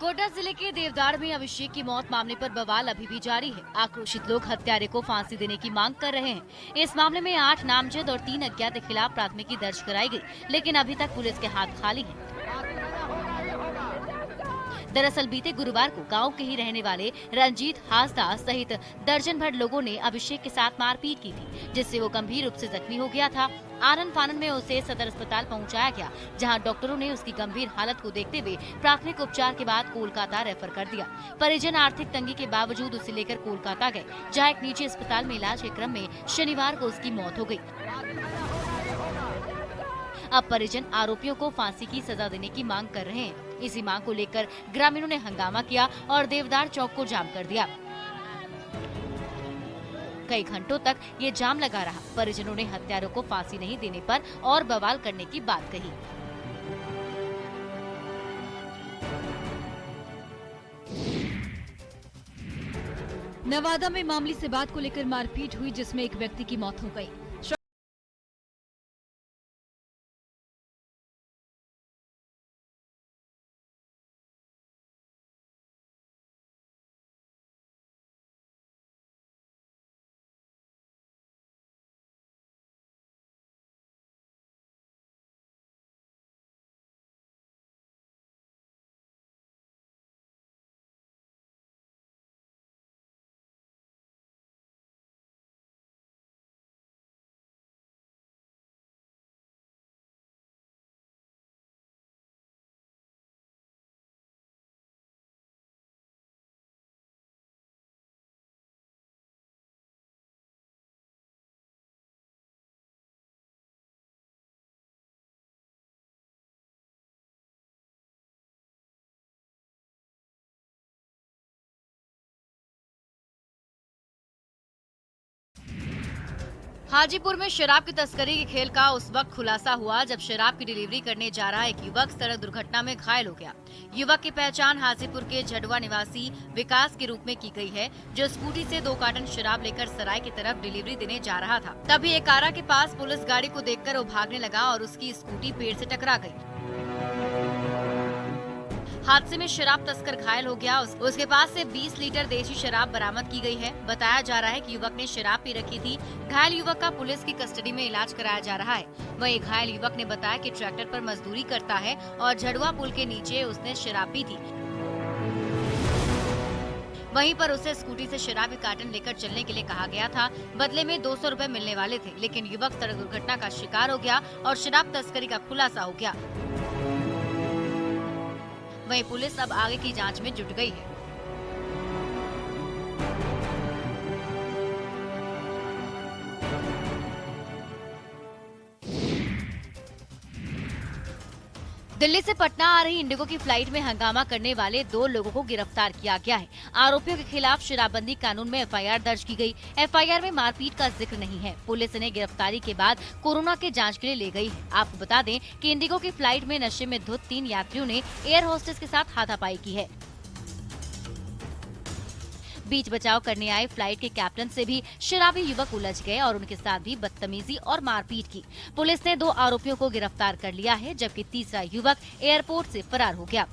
गोड्डा जिले के देवदार में अभिषेक की मौत मामले पर बवाल अभी भी जारी है। आक्रोशित लोग हत्यारे को फांसी देने की मांग कर रहे हैं। इस मामले में 8 नामजद और 3 अज्ञात के खिलाफ प्राथमिकी दर्ज कराई गई, लेकिन अभी तक पुलिस के हाथ खाली हैं। दरअसल बीते गुरुवार को गांव के ही रहने वाले रंजीत हासदा सहित दर्जन भर लोगों ने अभिषेक के साथ मारपीट की थी, जिससे वो गंभीर रूप से जख्मी हो गया था। आनन फानन में उसे सदर अस्पताल पहुंचाया गया, जहां डॉक्टरों ने उसकी गंभीर हालत को देखते हुए प्राथमिक उपचार के बाद कोलकाता रेफर कर दिया। परिजन आर्थिक तंगी के बावजूद उसे लेकर कोलकाता गए, जहां एक निजी अस्पताल में इलाज के क्रम में शनिवार को उसकी मौत हो गई। अब परिजन आरोपियों को फांसी की सजा देने की मांग कर रहे हैं। इसी मांग को लेकर ग्रामीणों ने हंगामा किया और देवदार चौक को जाम कर दिया। कई घंटों तक ये जाम लगा रहा। परिजनों ने हत्यारों को फांसी नहीं देने पर और बवाल करने की बात कही। नवादा में मामूली से बात को लेकर मारपीट हुई, जिसमें एक व्यक्ति की मौत हो गई। हाजीपुर में शराब की तस्करी के खेल का उस वक्त खुलासा हुआ जब शराब की डिलीवरी करने जा रहा एक युवक सड़क दुर्घटना में घायल हो गया। युवक की पहचान हाजीपुर के झडुआ निवासी विकास के रूप में की गई है, जो स्कूटी से 2 कार्टन शराब लेकर सराय की तरफ डिलीवरी देने जा रहा था। तभी एक कारा के पास पुलिस गाड़ी को देखकर वो भागने लगा और उसकी स्कूटी पेड़ से टकरा गई। हादसे में शराब तस्कर घायल हो गया। उसके पास से 20 लीटर देशी शराब बरामद की गई है। बताया जा रहा है कि युवक ने शराब पी रखी थी। घायल युवक का पुलिस की कस्टडी में इलाज कराया जा रहा है। वहीं घायल युवक ने बताया कि ट्रैक्टर पर मजदूरी करता है और झड़ुआ पुल के नीचे उसने शराब पी थी। वहीं पर उसे स्कूटी से शराब के कार्टन लेकर चलने के लिए कहा गया था। बदले में 200 रुपए मिलने वाले थे, लेकिन युवक सड़क दुर्घटना का शिकार हो गया और शराब तस्करी का खुलासा हो गया। वहीं पुलिस अब आगे की जांच में जुट गई है। दिल्ली से पटना आ रही इंडिगो की फ्लाइट में हंगामा करने वाले 2 लोगों को गिरफ्तार किया गया है। आरोपियों के खिलाफ शराबबंदी कानून में एफआईआर दर्ज की गई। एफआईआर में मारपीट का जिक्र नहीं है। पुलिस इन्हें गिरफ्तारी के बाद कोरोना के जांच के लिए ले गई है। आपको बता दें कि इंडिगो की फ्लाइट में नशे में धुत 3 यात्रियों ने एयर होस्टेस के साथ हाथापाई की है। बीच बचाव करने आए फ्लाइट के कैप्टन से भी शराबी युवक उलझ गए और उनके साथ भी बदतमीजी और मारपीट की। पुलिस ने 2 आरोपियों को गिरफ्तार कर लिया है, जबकि तीसरा युवक एयरपोर्ट से फरार हो गया।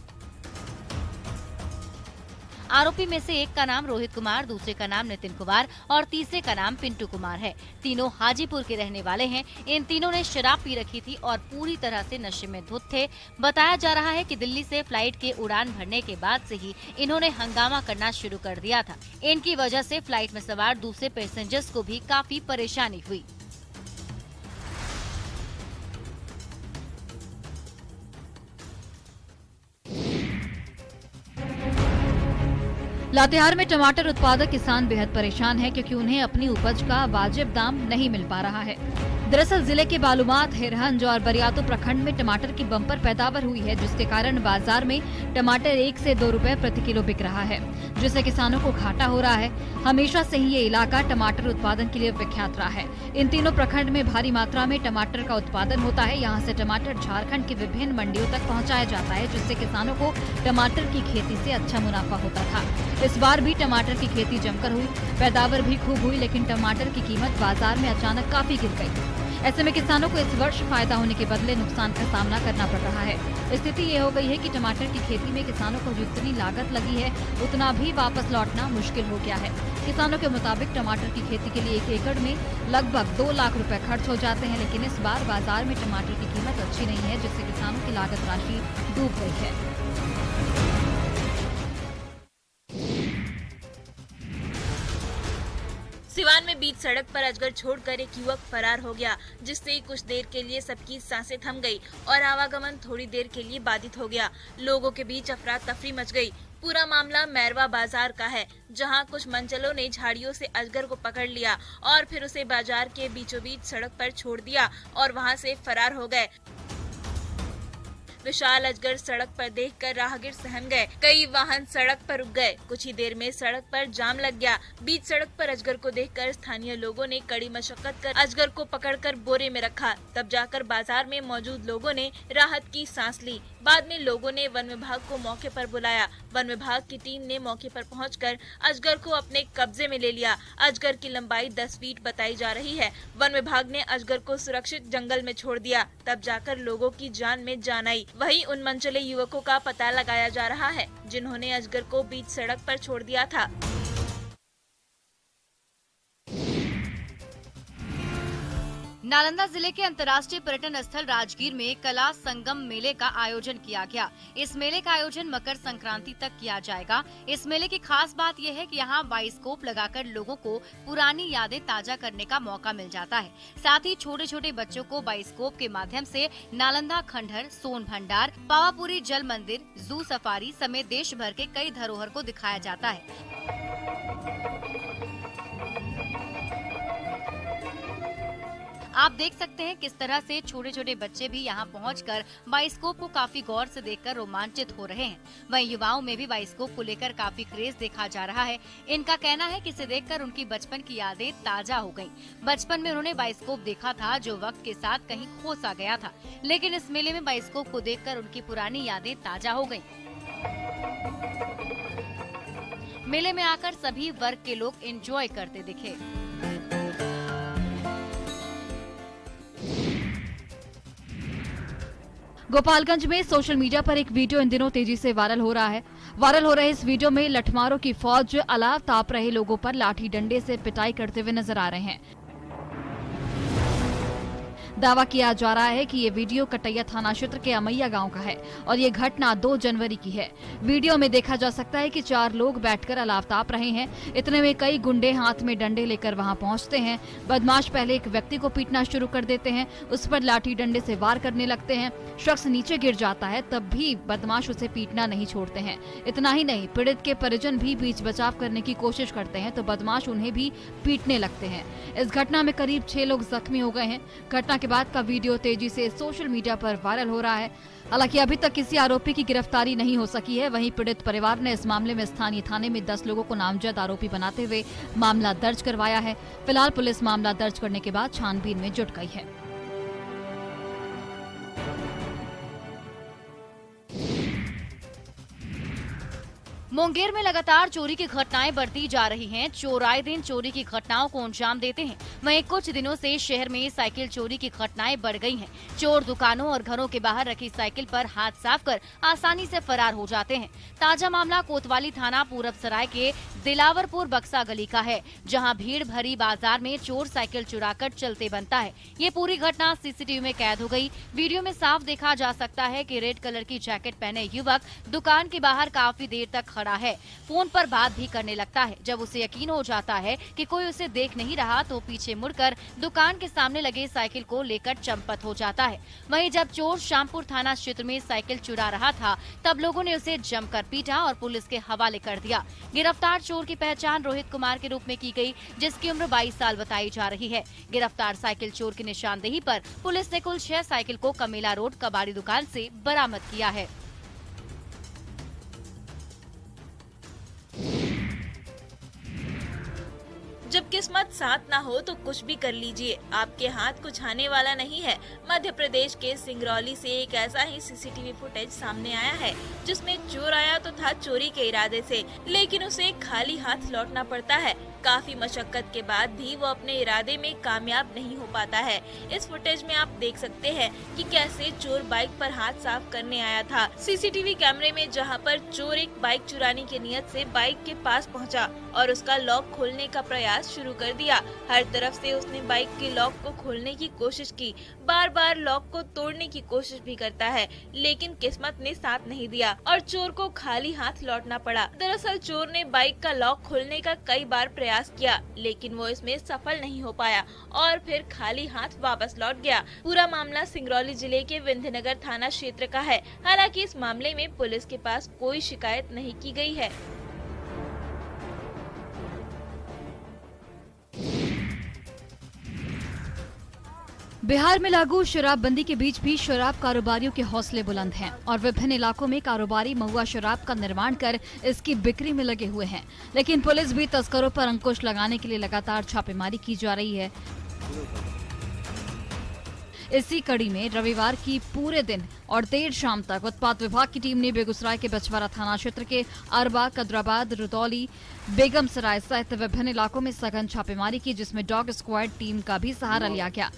आरोपी में से एक का नाम रोहित कुमार, दूसरे का नाम नितिन कुमार और तीसरे का नाम पिंटू कुमार है। तीनों हाजीपुर के रहने वाले हैं। इन तीनों ने शराब पी रखी थी और पूरी तरह से नशे में धुत थे। बताया जा रहा है कि दिल्ली से फ्लाइट के उड़ान भरने के बाद से ही इन्होंने हंगामा करना शुरू कर दिया था। इनकी वजह से फ्लाइट में सवार दूसरे पैसेंजर्स को भी काफी परेशानी हुई। लातेहार में टमाटर उत्पादक किसान बेहद परेशान है, क्योंकि उन्हें अपनी उपज का वाजिब दाम नहीं मिल पा रहा है। दरअसल जिले के बालूमाथ, हिरहंज और बरियातू प्रखंड में टमाटर की बम्पर पैदावार हुई है, जिसके कारण बाजार में टमाटर 1 से 2 रुपए प्रति किलो बिक रहा है, जिससे किसानों को घाटा हो रहा है। हमेशा से ही ये इलाका टमाटर उत्पादन के लिए विख्यात रहा है। इन तीनों प्रखंड में भारी मात्रा में टमाटर का उत्पादन होता है। यहाँ से टमाटर झारखंड की विभिन्न मंडियों तक पहुँचाया जाता है, जिससे किसानों को टमाटर की खेती से अच्छा मुनाफा होता था। इस बार भी टमाटर की खेती जमकर हुई, पैदावार भी खूब हुई, लेकिन टमाटर की कीमत बाजार में अचानक काफी गिर गई। ऐसे में किसानों को इस वर्ष फायदा होने के बदले नुकसान का सामना करना पड़ रहा है। स्थिति ये हो गई है कि टमाटर की खेती में किसानों को जितनी लागत लगी है उतना भी वापस लौटना मुश्किल हो गया है। किसानों के मुताबिक टमाटर की खेती के लिए 1 एकड़ में लगभग 2 लाख रुपए खर्च हो जाते हैं, लेकिन इस बार बाजार में टमाटर की कीमत अच्छी नहीं है, जिससे किसानों की लागत राशि डूब गई है। सिवान में बीच सड़क पर अजगर छोड़कर एक युवक फरार हो गया, जिससे कुछ देर के लिए सबकी सांसें थम गई और आवागमन थोड़ी देर के लिए बाधित हो गया। लोगों के बीच अफरा तफरी मच गई। पूरा मामला मैरवा बाजार का है, जहां कुछ मंचलों ने झाड़ियों से अजगर को पकड़ लिया और फिर उसे बाजार के बीचों बीच सड़क पर छोड़ दिया और वहां से फरार हो गए। विशाल अजगर सड़क पर देखकर राहगीर सहम गए। कई वाहन सड़क पर रुक गए। कुछ ही देर में सड़क पर जाम लग गया। बीच सड़क पर अजगर को देखकर स्थानीय लोगों ने कड़ी मशक्कत कर अजगर को पकड़कर बोरे में रखा। तब जाकर बाजार में मौजूद लोगों ने राहत की सांस ली। बाद में लोगों ने वन विभाग को मौके पर बुलाया। वन विभाग की टीम ने मौके पर पहुंचकर अजगर को अपने कब्जे में ले लिया। अजगर की लंबाई 10 फीट बताई जा रही है। वन विभाग ने अजगर को सुरक्षित जंगल में छोड़ दिया। तब जाकर लोगों की जान में जान आई। वहीं उन मनचले युवकों का पता लगाया जा रहा है, जिन्होंने अजगर को बीच सड़क पर छोड़ दिया था। नालंदा जिले के अंतर्राष्ट्रीय पर्यटन स्थल राजगीर में कला संगम मेले का आयोजन किया गया। इस मेले का आयोजन मकर संक्रांति तक किया जाएगा। इस मेले की खास बात यह है कि यहाँ बाइस्कोप लगाकर लोगों को पुरानी यादें ताजा करने का मौका मिल जाता है। साथ ही छोटे छोटे बच्चों को बाइस्कोप के माध्यम से नालंदा खंडहर, सोन भंडार, पावापुरी जल मंदिर, जू सफारी समेत देश भर के कई धरोहर को दिखाया जाता है। आप देख सकते हैं किस तरह से छोटे छोटे बच्चे भी यहाँ पहुंचकर बाइस्कोप को काफी गौर से देखकर रोमांचित हो रहे हैं। वहीं युवाओं में भी बाइस्कोप को लेकर काफी क्रेज देखा जा रहा है। इनका कहना है कि इसे देखकर उनकी बचपन की यादें ताजा हो गईं। बचपन में उन्होंने बाइस्कोप देखा था जो वक्त के साथ कहीं खो सा गया था, लेकिन इस मेले में बाइस्कोप को देखकर उनकी पुरानी यादें ताजा हो गयी। मेले में आकर सभी वर्ग के लोग एंजॉय करते दिखे। गोपालगंज में सोशल मीडिया पर एक वीडियो इन दिनों तेजी से वायरल हो रहा है। वायरल हो रहे इस वीडियो में लठमारों की फौज अलाव ताप रहे लोगों पर लाठी डंडे से पिटाई करते हुए नजर आ रहे हैं। दावा किया जा रहा है कि ये वीडियो कटैया थाना क्षेत्र के अमैया गांव का है और ये घटना 2 जनवरी की है। वीडियो में देखा जा सकता है कि 4 लोग बैठकर अलाव ताप रहे हैं। इतने में कई गुंडे हाथ में डंडे लेकर वहां पहुंचते हैं। बदमाश पहले एक व्यक्ति को पीटना शुरू कर देते हैं, उस पर लाठी डंडे से वार करने लगते हैं। शख्स नीचे गिर जाता है, तब भी बदमाश उसे पीटना नहीं छोड़ते हैं। इतना ही नहीं, पीड़ित के परिजन भी बीच बचाव करने की कोशिश करते हैं तो बदमाश उन्हें भी पीटने लगते हैं। इस घटना में करीब 6 लोग जख्मी हो गए हैं। घटना के बाद का वीडियो तेजी से सोशल मीडिया पर वायरल हो रहा है। हालांकि अभी तक किसी आरोपी की गिरफ्तारी नहीं हो सकी है। वहीं पीड़ित परिवार ने इस मामले में स्थानीय थाने में 10 लोगों को नामजद आरोपी बनाते हुए मामला दर्ज करवाया है। फिलहाल पुलिस मामला दर्ज करने के बाद छानबीन में जुट गई है। मुंगेर में लगातार चोरी की घटनाएं बढ़ती जा रही हैं। चोर आए दिन चोरी की घटनाओं को अंजाम देते हैं। वहीं कुछ दिनों से शहर में साइकिल चोरी की घटनाएं बढ़ गई हैं। चोर दुकानों और घरों के बाहर रखी साइकिल पर हाथ साफ कर आसानी से फरार हो जाते हैं। ताजा मामला कोतवाली थाना पूरब सराय के दिलावरपुर बक्सा गली का है, जहां भीड़ भरी बाजार में चोर साइकिल चुराकर चलते बनता है। ये पूरी घटना सीसीटीवी में कैद हो गई। वीडियो में साफ देखा जा सकता है कि रेड कलर की जैकेट पहने युवक दुकान के बाहर काफी देर तक खड़ा है। फोन पर बात भी करने लगता है। जब उसे यकीन हो जाता है कि कोई उसे देख नहीं रहा तो पीछे मुड़कर दुकान के सामने लगे साइकिल को लेकर चंपत हो जाता है। वहीं जब चोर शामपुर थाना क्षेत्र में साइकिल चुरा रहा था तब लोगों ने उसे जमकर पीटा और पुलिस के हवाले कर दिया। गिरफ्तार चोर की पहचान रोहित कुमार के रूप में की गई, जिसकी उम्र 22 साल बताई जा रही है। गिरफ्तार साइकिल चोर की निशानदेही पर पुलिस ने कुल 6 साइकिल को कमेला रोड कबाड़ी दुकान से बरामद किया है। जब किस्मत साथ ना हो तो कुछ भी कर लीजिए, आपके हाथ कुछ आने वाला नहीं है। मध्य प्रदेश के सिंगरौली से एक ऐसा ही सीसीटीवी फुटेज सामने आया है, जिसमें चोर आया तो था चोरी के इरादे से, लेकिन उसे खाली हाथ लौटना पड़ता है। काफी मशक्कत के बाद भी वो अपने इरादे में कामयाब नहीं हो पाता है। इस फुटेज में आप देख सकते हैं कि कैसे चोर बाइक पर हाथ साफ करने आया था। सीसीटीवी कैमरे में जहां पर चोर एक बाइक चुराने की नियत से बाइक के पास पहुंचा और उसका लॉक खोलने का प्रयास शुरू कर दिया। हर तरफ से उसने बाइक के लॉक को खोलने की कोशिश की, बार बार लॉक को तोड़ने की कोशिश भी करता है, लेकिन किस्मत ने साथ नहीं दिया और चोर को खाली हाथ लौटना पड़ा। दरअसल चोर ने बाइक का लॉक खोलने का कई बार प्रयास किया, लेकिन वो इसमें सफल नहीं हो पाया और फिर खाली हाथ वापस लौट गया। पूरा मामला सिंगरौली जिले के विंध्यनगर थाना क्षेत्र का है। हालांकि इस मामले में पुलिस के पास कोई शिकायत नहीं की गई है। बिहार में लागू शराबबंदी के बीच भी शराब कारोबारियों के हौसले बुलंद हैं और विभिन्न इलाकों में कारोबारी महुआ शराब का निर्माण कर इसकी बिक्री में लगे हुए हैं। लेकिन पुलिस भी तस्करों पर अंकुश लगाने के लिए लगातार छापेमारी की जा रही है। इसी कड़ी में रविवार की पूरे दिन और देर शाम तक उत्पाद विभाग की टीम ने बेगूसराय के बछवाड़ा थाना क्षेत्र के अरबा, कदराबाद, रुदौली, बेगमसराय सहित विभिन्न इलाकों में सघन छापेमारी की, जिसमें डॉग स्क्वाड टीम का भी सहारा लिया गया।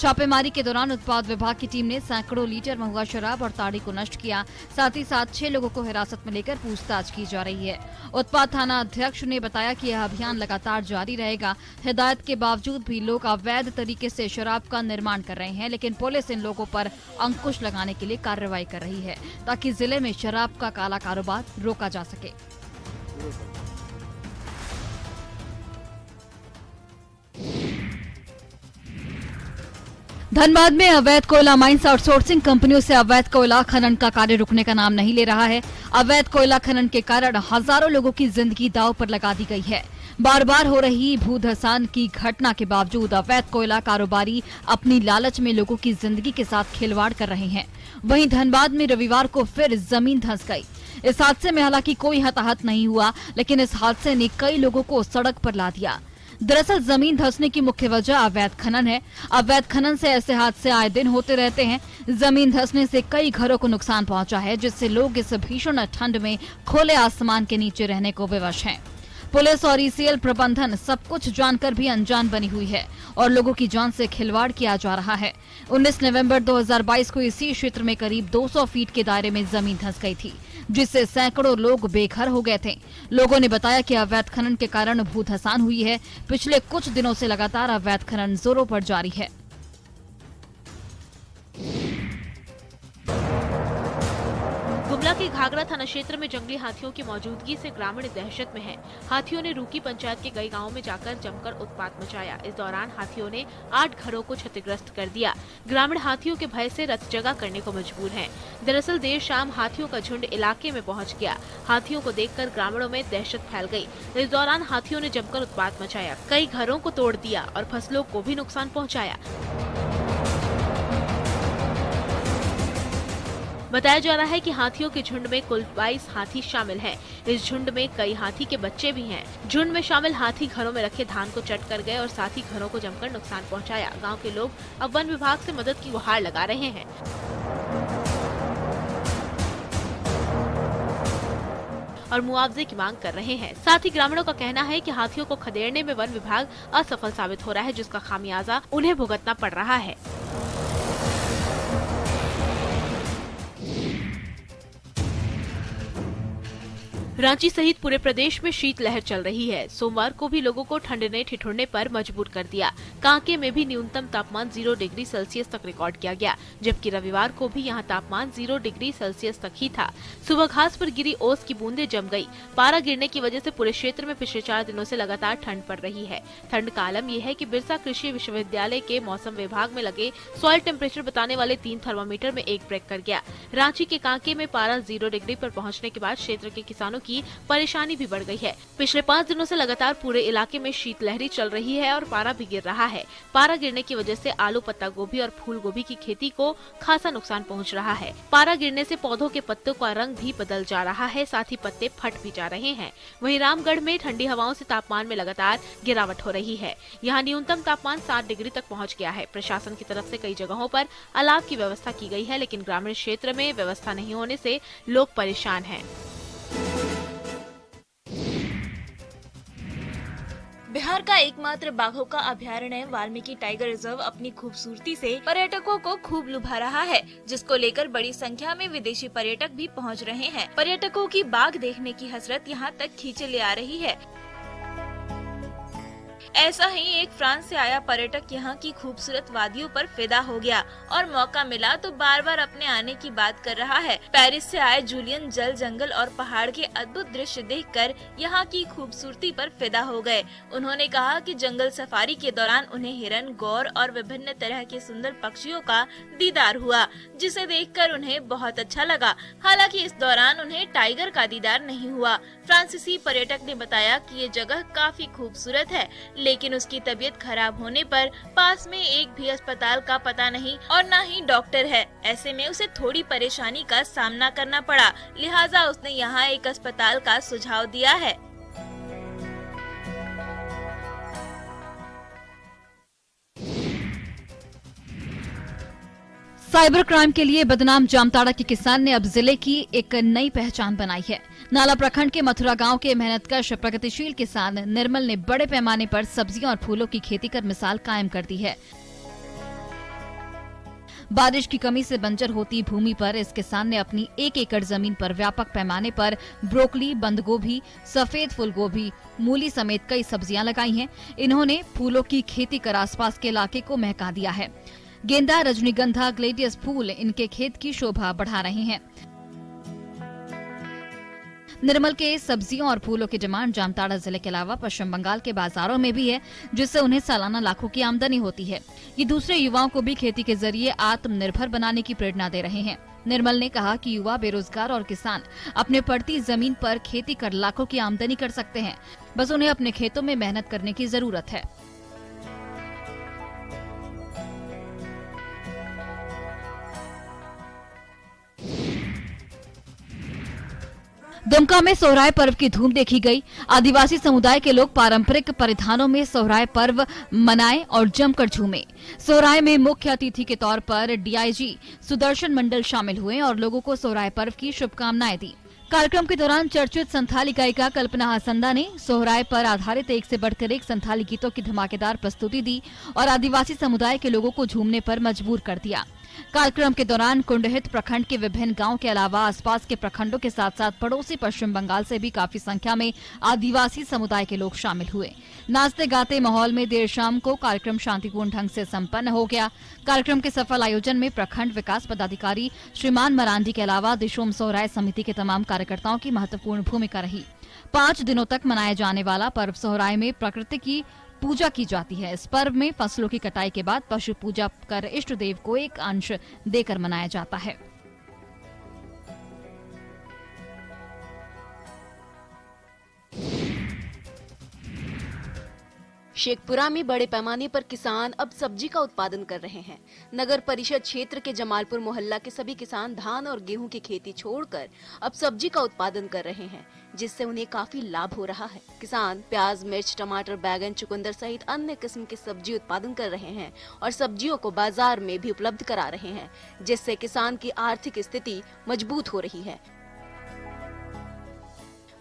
छापेमारी के दौरान उत्पाद विभाग की टीम ने सैकड़ों लीटर महुआ शराब और ताड़ी को नष्ट किया। साथ ही 6 लोगों को हिरासत में लेकर पूछताछ की जा रही है। उत्पाद थाना अध्यक्ष ने बताया कि यह अभियान लगातार जारी रहेगा। हिदायत के बावजूद भी लोग अवैध तरीके से शराब का निर्माण कर रहे हैं, लेकिन पुलिस इन लोगों पर अंकुश लगाने के लिए कार्रवाई कर रही है ताकि जिले में शराब का काला कारोबार रोका जा सके। धनबाद में अवैध कोयला माइंस आउटसोर्सिंग कंपनियों से अवैध कोयला खनन का कार्य रुकने का नाम नहीं ले रहा है। अवैध कोयला खनन के कारण हजारों लोगों की जिंदगी दांव पर लगा दी गई है। बार बार हो रही भूधसान की घटना के बावजूद अवैध कोयला कारोबारी अपनी लालच में लोगों की जिंदगी के साथ खिलवाड़ कर रहे हैं। वहीं धनबाद में रविवार को फिर जमीन धंस गई। इस हादसे में हालांकि कोई हताहत नहीं हुआ, लेकिन इस हादसे ने कई लोगों को सड़क पर ला दिया। दरअसल जमीन धंसने की मुख्य वजह अवैध खनन है। अवैध खनन से ऐसे हादसे आए दिन होते रहते हैं। जमीन धंसने से कई घरों को नुकसान पहुंचा है, जिससे लोग इस भीषण ठंड में खुले आसमान के नीचे रहने को विवश हैं। पुलिस और ईसीएल प्रबंधन सब कुछ जानकर भी अनजान बनी हुई है और लोगों की जान से खिलवाड़ किया जा रहा है। 19 नवंबर 2022 को इसी क्षेत्र में करीब 200 फीट के दायरे में जमीन धंस गई थी, जिससे सैकड़ों लोग बेघर हो गए थे। लोगों ने बताया कि अवैध खनन के कारण भूधसान हुई है। पिछले कुछ दिनों से लगातार अवैध खनन जोरों पर जारी है। गुमला के घाघरा थाना क्षेत्र में जंगली हाथियों की मौजूदगी से ग्रामीण दहशत में हैं। हाथियों ने रूकी पंचायत के कई गांवों में जाकर जमकर उत्पात मचाया। इस दौरान हाथियों ने 8 घरों को क्षतिग्रस्त कर दिया। ग्रामीण हाथियों के भय से रत जगह करने को मजबूर हैं। दरअसल देर शाम हाथियों का झुंड इलाके में पहुंच गया। हाथियों को देखकर ग्रामीणों में दहशत फैल गई। इस दौरान हाथियों ने जमकर उत्पात मचाया, कई घरों को तोड़ दिया और फसलों को भी नुकसान पहुँचाया। बताया जा रहा है कि हाथियों के झुंड में कुल 22 हाथी शामिल हैं। इस झुंड में कई हाथी के बच्चे भी हैं। झुंड में शामिल हाथी घरों में रखे धान को चट कर गए और साथ ही घरों को जमकर नुकसान पहुंचाया। गांव के लोग अब वन विभाग से मदद की गुहार लगा रहे हैं और मुआवजे की मांग कर रहे हैं। साथ ही ग्रामीणों का कहना है कि हाथियों को खदेड़ने में वन विभाग असफल साबित हो रहा है, जिसका खामियाजा उन्हें भुगतना पड़ रहा है। रांची सहित पूरे प्रदेश में शीतलहर चल रही है। सोमवार को भी लोगों को ठंड ने ठिठुरने पर मजबूर कर दिया। कांके में भी न्यूनतम तापमान 0 डिग्री सेल्सियस तक रिकॉर्ड किया गया, जबकि रविवार को भी यहां तापमान 0 डिग्री सेल्सियस तक ही था। सुबह घास पर गिरी ओस की बूंदें जम गई। पारा गिरने की वजह से पूरे क्षेत्र में पिछले 4 दिनों से लगातार ठंड पड़ रही है। ठंड का आलम यह है कि बिरसा कृषि विश्वविद्यालय के मौसम विभाग में लगे सॉइल टेम्परेचर बताने वाले 3 थर्मामीटर में एक ब्रेक कर गया। रांची के कांके में पारा 0 डिग्री पर पहुंचने के बाद क्षेत्र के किसानों की परेशानी भी बढ़ गई है। पिछले 5 दिनों से लगातार पूरे इलाके में शीतलहरी चल रही है और पारा भी गिर रहा है। पारा गिरने की वजह से आलू, पत्ता गोभी और फूल गोभी की खेती को खासा नुकसान पहुंच रहा है। पारा गिरने से पौधों के पत्तों का रंग भी बदल जा रहा है, साथ ही पत्ते फट भी जा रहे हैं। वहीं रामगढ़ में ठंडी हवाओं से तापमान में लगातार गिरावट हो रही है। यहाँ न्यूनतम तापमान 7 डिग्री तक पहुँच गया है। प्रशासन की तरफ से कई जगहों पर अलाव की व्यवस्था की गई है, लेकिन ग्रामीण क्षेत्र में व्यवस्था नहीं होने से लोग परेशान हैं। बिहार का एकमात्र बाघों का अभयारण्य वाल्मीकि टाइगर रिजर्व अपनी खूबसूरती से पर्यटकों को खूब लुभा रहा है, जिसको लेकर बड़ी संख्या में विदेशी पर्यटक भी पहुंच रहे हैं। पर्यटकों की बाघ देखने की हसरत यहां तक खींचे ले आ रही है। ऐसा ही एक फ्रांस से आया पर्यटक यहाँ की खूबसूरत वादियों पर फिदा हो गया और मौका मिला तो बार बार अपने आने की बात कर रहा है। पेरिस से आए जूलियन जल, जंगल और पहाड़ के अद्भुत दृश्य देखकर यहाँ की खूबसूरती पर फिदा हो गए। उन्होंने कहा कि जंगल सफारी के दौरान उन्हें हिरन, गौर और विभिन्न तरह के सुंदर पक्षियों का दीदार हुआ, जिसे देखकर उन्हें बहुत अच्छा लगा। हालांकि इस दौरान उन्हें टाइगर का दीदार नहीं हुआ। फ्रांसीसी पर्यटक ने बताया कि ये जगह काफी खूबसूरत है, लेकिन उसकी तबीयत खराब होने पर पास में एक भी अस्पताल का पता नहीं और न ही डॉक्टर है। ऐसे में उसे थोड़ी परेशानी का सामना करना पड़ा, लिहाजा उसने यहाँ एक अस्पताल का सुझाव दिया है। साइबर क्राइम के लिए बदनाम जामताड़ा के किसान ने अब जिले की एक नई पहचान बनाई है। नाला प्रखंड के मथुरा गांव के मेहनतकश प्रगतिशील किसान निर्मल ने बड़े पैमाने पर सब्जियों और फूलों की खेती कर मिसाल कायम कर दी है। बारिश की कमी से बंजर होती भूमि पर इस किसान ने अपनी 1 एकड़ जमीन पर व्यापक पैमाने पर ब्रोकली, बंद गोभी, सफेद फूल गोभी, मूली समेत कई सब्जियां लगाई हैं। इन्होंने फूलों की खेती कर आसपास के इलाके को महका दिया है। गेंदा, रजनीगंधा, ग्लेडियस फूल इनके खेत की शोभा बढ़ा रहे हैं। निर्मल के सब्जियों और फूलों की डिमांड जामताड़ा जिले के अलावा पश्चिम बंगाल के बाजारों में भी है, जिससे उन्हें सालाना लाखों की आमदनी होती है। ये दूसरे युवाओं को भी खेती के जरिए आत्मनिर्भर बनाने की प्रेरणा दे रहे हैं। निर्मल ने कहा कि युवा, बेरोजगार और किसान अपने पड़ती जमीन पर खेती कर लाखों की आमदनी कर सकते हैं। बस उन्हें अपने खेतों में मेहनत करने की जरूरत है। दुमका में सोहराय पर्व की धूम देखी गई। आदिवासी समुदाय के लोग पारंपरिक परिधानों में सोहराय पर्व मनाए और जमकर झूमे। सोहराय में मुख्य अतिथि के तौर पर डीआईजी सुदर्शन मंडल शामिल हुए और लोगों को सोहराय पर्व की शुभकामनाएं दी। कार्यक्रम के दौरान चर्चित संथाली गायिका कल्पना हसंदा ने सोहराय पर आधारित एक से बढ़कर एक संथाली गीतों की धमाकेदार प्रस्तुति दी और आदिवासी समुदाय के लोगों को झूमने पर मजबूर कर दिया। कार्यक्रम के दौरान कुंडहित प्रखंड के विभिन्न गांव के अलावा आसपास के प्रखंडों के साथ साथ पड़ोसी पश्चिम बंगाल से भी काफी संख्या में आदिवासी समुदाय के लोग शामिल हुए। नाचते गाते माहौल में देर शाम को कार्यक्रम शांतिपूर्ण ढंग से संपन्न हो गया। कार्यक्रम के सफल आयोजन में प्रखंड विकास पदाधिकारी श्रीमान मरांडी के अलावा दिशोम सोहराय समिति के तमाम कार्यकर्ताओं की महत्वपूर्ण भूमिका रही। 5 दिनों तक मनाए जाने वाला पर्व सोहराय में प्रकृति की पूजा की जाती है। इस पर्व में फसलों की कटाई के बाद पशु पूजा कर इष्ट देव को एक अंश देकर मनाया जाता है। शेखपुरा में बड़े पैमाने पर किसान अब सब्जी का उत्पादन कर रहे हैं। नगर परिषद क्षेत्र के जमालपुर मोहल्ला के सभी किसान धान और गेहूं की खेती छोड़कर अब सब्जी का उत्पादन कर रहे हैं, जिससे उन्हें काफी लाभ हो रहा है। किसान प्याज, मिर्च, टमाटर, बैगन, चुकंदर सहित अन्य किस्म की सब्जी उत्पादन कर रहे हैं और सब्जियों को बाजार में भी उपलब्ध करा रहे हैं, जिससे किसान की आर्थिक स्थिति मजबूत हो रही है।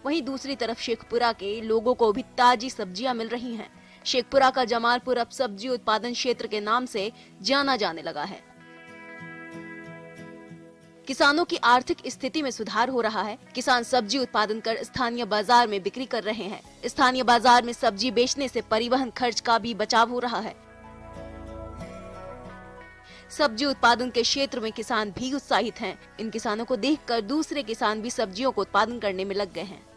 वहीं दूसरी तरफ शेखपुरा के लोगों को भी ताजी सब्जियां मिल रही हैं। शेखपुरा का जमालपुर अब सब्जी उत्पादन क्षेत्र के नाम से जाना जाने लगा है। किसानों की आर्थिक स्थिति में सुधार हो रहा है। किसान सब्जी उत्पादन कर स्थानीय बाजार में बिक्री कर रहे हैं। स्थानीय बाजार में सब्जी बेचने से परिवहन खर्च का भी बचाव हो रहा है। सब्जी उत्पादन के क्षेत्र में किसान भी उत्साहित हैं। इन किसानों को देखकर दूसरे किसान भी सब्जियों को उत्पादन करने में लग गए हैं।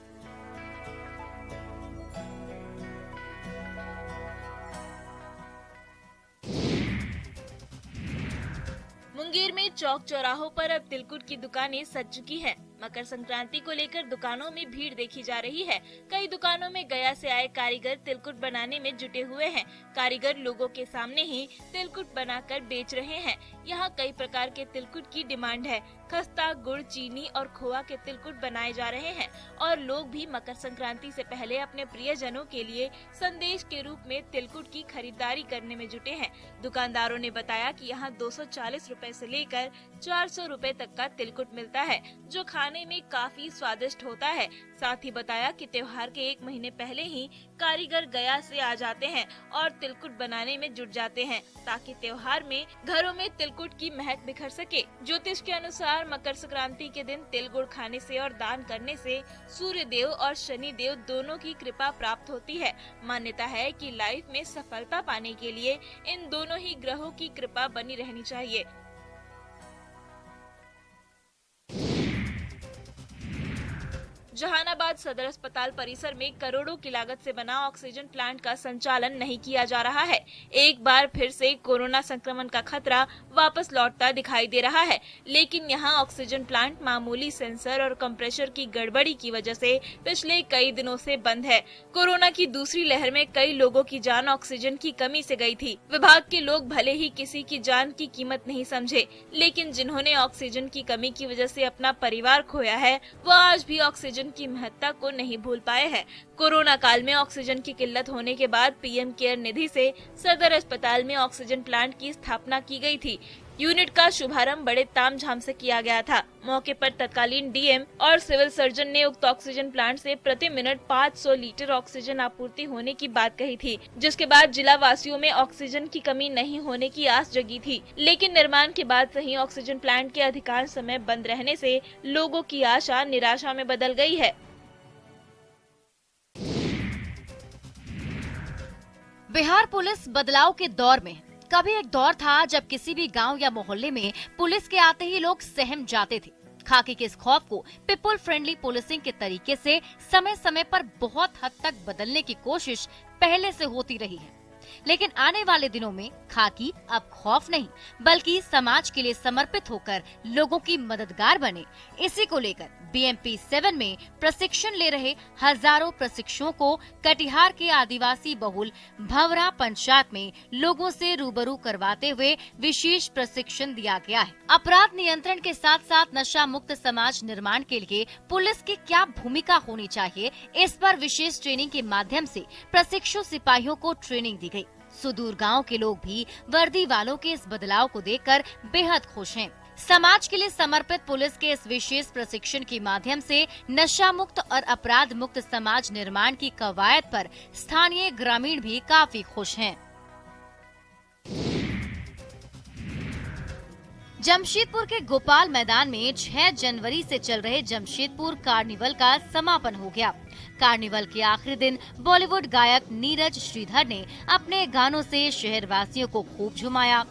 मुंगेर में चौक चौराहों पर अब तिलकुट की दुकानें सज चुकी हैं। मकर संक्रांति को लेकर दुकानों में भीड़ देखी जा रही है। कई दुकानों में गया से आए कारीगर तिलकुट बनाने में जुटे हुए हैं। कारीगर लोगों के सामने ही तिलकुट बनाकर बेच रहे हैं। यहाँ कई प्रकार के तिलकुट की डिमांड है। खस्ता, गुड़, चीनी और खोआ के तिलकुट बनाए जा रहे हैं और लोग भी मकर संक्रांति से पहले अपने प्रियजनों के लिए संदेश के रूप में तिलकुट की खरीदारी करने में जुटे हैं। दुकानदारों ने बताया कि यहाँ 240 रुपए से लेकर 400 रुपए तक का तिलकुट मिलता है, जो खाने में काफी स्वादिष्ट होता है। साथ ही बताया कि त्योहार के 1 महीने पहले ही कारीगर गया से आ जाते हैं और तिलकुट बनाने में जुट जाते हैं ताकि त्योहार में घरों में तिलकुट की महक बिखर सके। ज्योतिष के अनुसार मकर संक्रांति के दिन तिल गुड़ खाने से और दान करने से सूर्य देव और शनि देव दोनों की कृपा प्राप्त होती है। मान्यता है कि लाइफ में सफलता पाने के लिए इन दोनों ही ग्रहों की कृपा बनी रहनी चाहिए। जहानाबाद सदर अस्पताल परिसर में करोड़ों की लागत से बना ऑक्सीजन प्लांट का संचालन नहीं किया जा रहा है। एक बार फिर से कोरोना संक्रमण का खतरा वापस लौटता दिखाई दे रहा है, लेकिन यहां ऑक्सीजन प्लांट मामूली सेंसर और कंप्रेसर की गड़बड़ी की वजह से पिछले कई दिनों से बंद है। कोरोना की दूसरी लहर में कई लोगों की जान ऑक्सीजन की कमी से गई थी। विभाग के लोग भले ही किसी की जान की कीमत नहीं समझे, लेकिन जिन्होंने ऑक्सीजन की कमी की वजह से अपना परिवार खोया है, वो आज भी ऑक्सीजन की महत्ता को नहीं भूल पाए हैं। कोरोना काल में ऑक्सीजन की किल्लत होने के बाद पीएम केयर निधि से सदर अस्पताल में ऑक्सीजन प्लांट की स्थापना की गई थी। यूनिट का शुभारंभ बड़े तामझाम से किया गया था। मौके पर तत्कालीन डीएम और सिविल सर्जन ने उक्त ऑक्सीजन प्लांट से प्रति मिनट 500 लीटर ऑक्सीजन आपूर्ति होने की बात कही थी, जिसके बाद जिला वासियों में ऑक्सीजन की कमी नहीं होने की आस जगी थी। लेकिन निर्माण के बाद सही ऑक्सीजन प्लांट के अधिकांश समय बंद रहने से लोगों की आशा निराशा में बदल गई है। बिहार पुलिस बदलाव के दौर में है। कभी एक दौर था जब किसी भी गांव या मोहल्ले में पुलिस के आते ही लोग सहम जाते थे। खाकी के इस खौफ को पीपल फ्रेंडली पुलिसिंग के तरीके से समय समय पर बहुत हद तक बदलने की कोशिश पहले से होती रही है। लेकिन आने वाले दिनों में खाकी अब खौफ नहीं बल्कि समाज के लिए समर्पित होकर लोगों की मददगार बने। इसी को लेकर BMP 7 में प्रशिक्षण ले रहे हजारों प्रशिक्षुओं को कटिहार के आदिवासी बहुल भंवरा पंचायत में लोगों से रूबरू करवाते हुए विशेष प्रशिक्षण दिया गया है। अपराध नियंत्रण के साथ साथ नशा मुक्त समाज निर्माण के लिए पुलिस की क्या भूमिका होनी चाहिए, इस पर विशेष ट्रेनिंग के माध्यम से प्रशिक्षु सिपाहियों को ट्रेनिंग दी गई। सुदूर गांव के लोग भी वर्दी वालों के इस बदलाव को देखकर बेहद खुश हैं। समाज के लिए समर्पित पुलिस के इस विशेष प्रशिक्षण के माध्यम से नशा मुक्त और अपराध मुक्त समाज निर्माण की कवायद पर स्थानीय ग्रामीण भी काफी खुश हैं। जमशेदपुर के गोपाल मैदान में 6 जनवरी से चल रहे जमशेदपुर कार्निवल का समापन हो गया। कार्निवल के आखिरी दिन बॉलीवुड गायक नीरज श्रीधर ने अपने गानों से शहरवासियों को खूब झुमाया।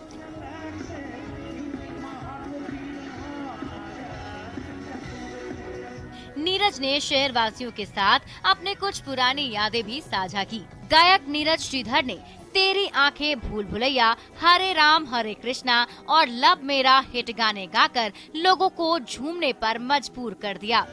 नीरज ने शहरवासियों के साथ अपने कुछ पुरानी यादें भी साझा की। गायक नीरज श्रीधर ने तेरी आंखें भूल भुलैया, हरे राम हरे कृष्णा और लब मेरा हिट गाने गाकर लोगों को झूमने पर मजबूर कर दिया।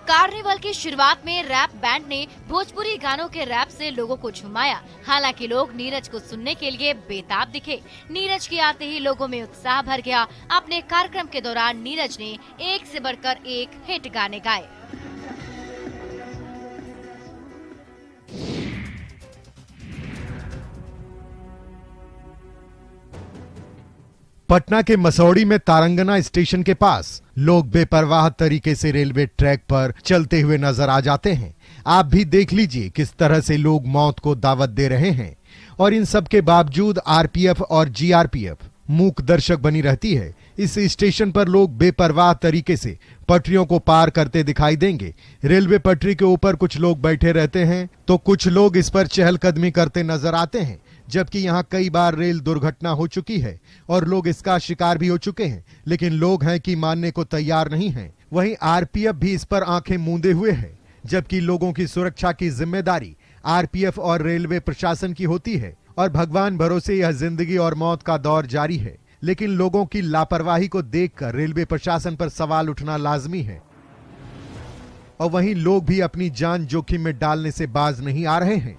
कार्निवल की शुरुआत में रैप बैंड ने भोजपुरी गानों के रैप से लोगों को झुमाया। हालांकि लोग नीरज को सुनने के लिए बेताब दिखे। नीरज के आते ही लोगों में उत्साह भर गया। अपने कार्यक्रम के दौरान नीरज ने एक से बढ़कर एक हिट गाने गाए। पटना के मसौड़ी में तारंगना स्टेशन के पास लोग बेपरवाह तरीके से रेलवे ट्रैक पर चलते हुए नजर आ जाते हैं। आप भी देख लीजिए किस तरह से लोग मौत को दावत दे रहे हैं और इन सब के बावजूद आरपीएफ और जीआरपीएफ मूक दर्शक बनी रहती है। इस स्टेशन पर लोग बेपरवाह तरीके से पटरियों को पार करते दिखाई देंगे। रेलवे पटरी के ऊपर कुछ लोग बैठे रहते हैं तो कुछ लोग इस पर चहलकदमी करते नजर आते हैं, जबकि यहाँ कई बार रेल दुर्घटना हो चुकी है और लोग इसका शिकार भी हो चुके हैं, लेकिन लोग हैं कि मानने को तैयार नहीं हैं। वहीं आरपीएफ भी इस पर आंखें मूंदे हुए है, जबकि लोगों की सुरक्षा की जिम्मेदारी आरपीएफ और रेलवे प्रशासन की होती है और भगवान भरोसे यह जिंदगी और मौत का दौर जारी है। लेकिन लोगों की लापरवाही को देखकर रेलवे प्रशासन पर सवाल उठना लाजमी है और वहीं लोग भी अपनी जान जोखिम में डालने से बाज नहीं आ रहे हैं।